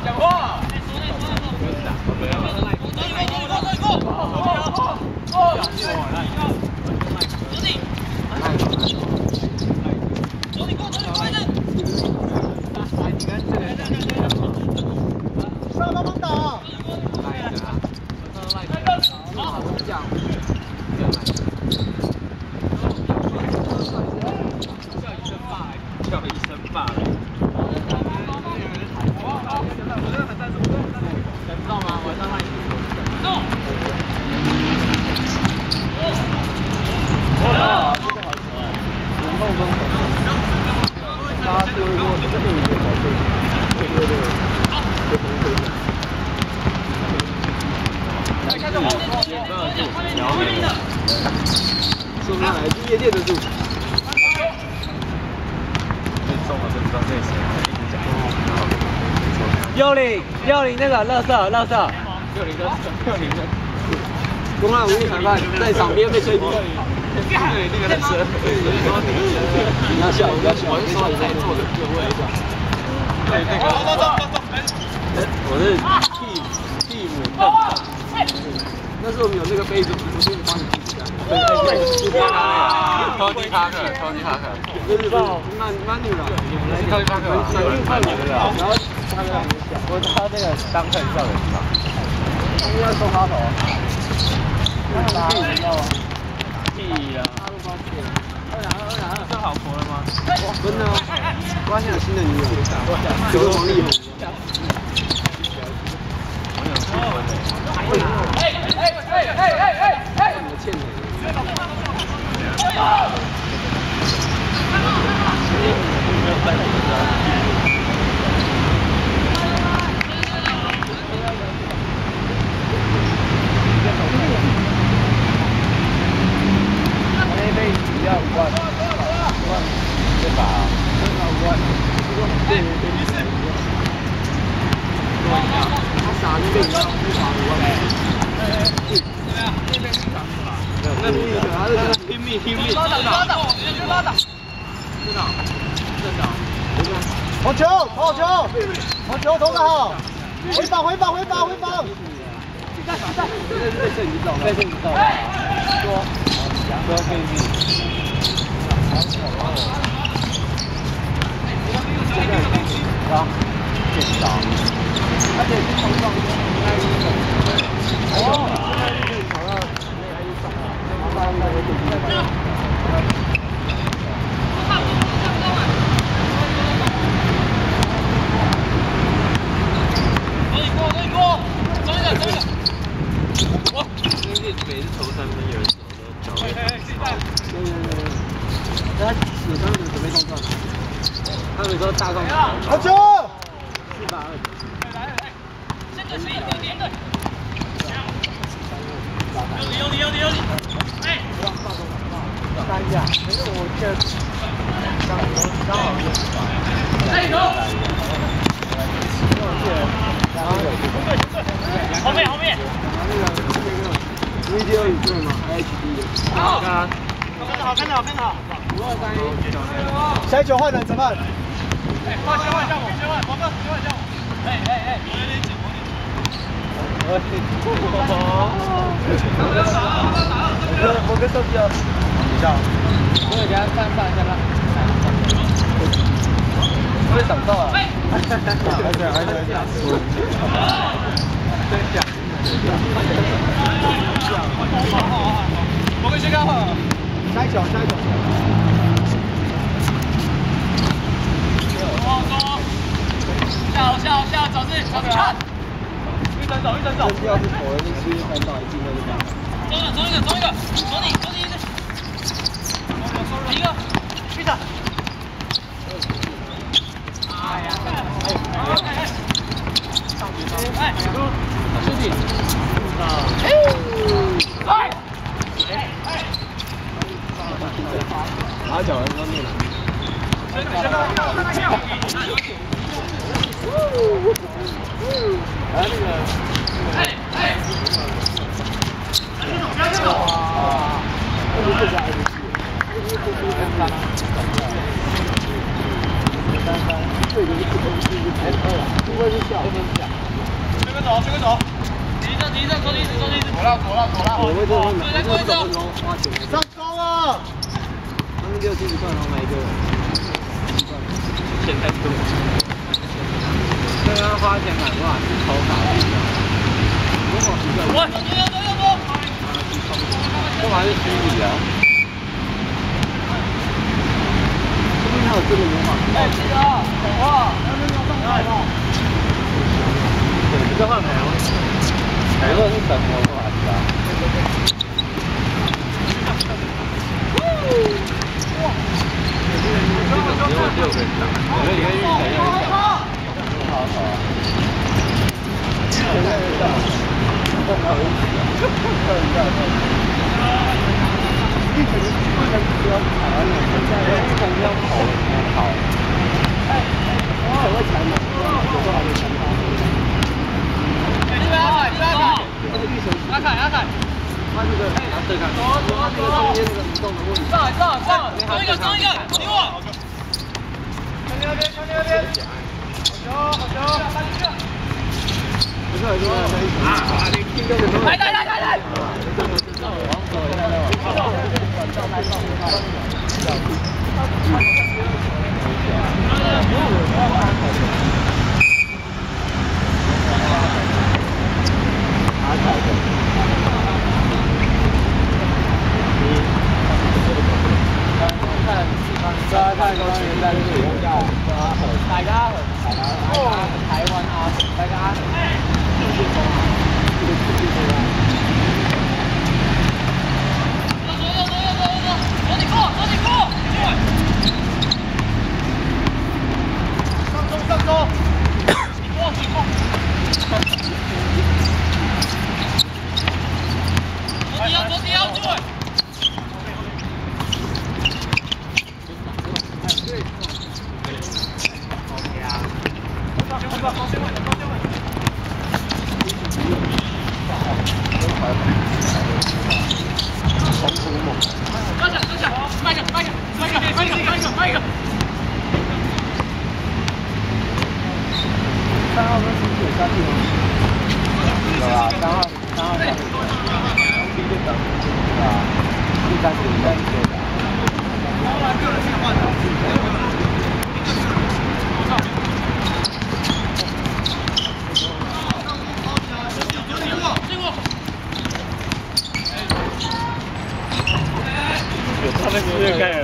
讲话！上帮忙打！叫一声爸。知道吗？晚上赖你。哇，这个好球哎！然后跟他对过这个也好对，对。来看这我，说不上来，是夜店的住。最重了，不知道这是谁，一直讲。60那个垃圾60的公安无意裁判在场边被吹逼。对，那个人是，不要笑，不要笑，我是说你在坐的这个位置。对，那个，我是蒂姆邓。那时候我们有那个杯子，我就帮你记一下。对，超级哈克。就是曼努尔，超级哈克，然后他那个当特效的地方，应该收花头。屁呀！这好活了吗？真的，发现有新的女友，这个王力宏。我欠你。拼命！拉倒！好球！投得好！回防！这你走了。说可以。好，见到。而且是从上应该是哦，现在是跑到那还是上啊？然后那个电梯。走一个！哇！那是每次投3分有人投都对。他死伤的准备动作。他们说大控好球！482。这个可以连队。有你！哎！3下，可是我这刚好是。哎，球！后面。video 语对吗 ？HD 的。好。看得好。5、2、3、1。下一球换人怎么办？先换项目，黄哥，先换项目。哎，我有点紧。我跟手机哦。等一下。我给他放一下吧。我也想到了。我们先看好。下一球。下，走看。一整走。要是投了就是3到1进那就走一个，走你一个。一个，去他。哎呀！兄弟。拿脚方面了。真的。那个，这个走，第一站，走，上钩了！他们6、7十块，然后买一个，钱太多。刚刚花钱买过，是投卡的。我，干嘛是虚拟啊？这边还有这个魔法。哎，记得，哇，对，这个换牌吗？这个是什么魔法师啊？哇！只有6个人打，我们一个运气有点小。好啊！现在是这样，不好意思，一层不要跑啊！一层要跑，跑。哎，一层会踩满，有多少人踩到？这边阿凯，他这个拿对看，中间那个移动的问题。上，一个，给我。那边。好球！不是，你听到没有？来！看高兴在这里用叫大家台灣大家上中，左底要注意。3号跟19下去吗？有啊，3号下去。第一个等，对吧？第3组应该是对的。他们是盖了。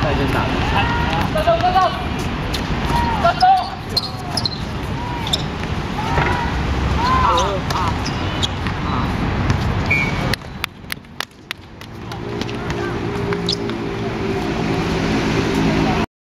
带先打。站住！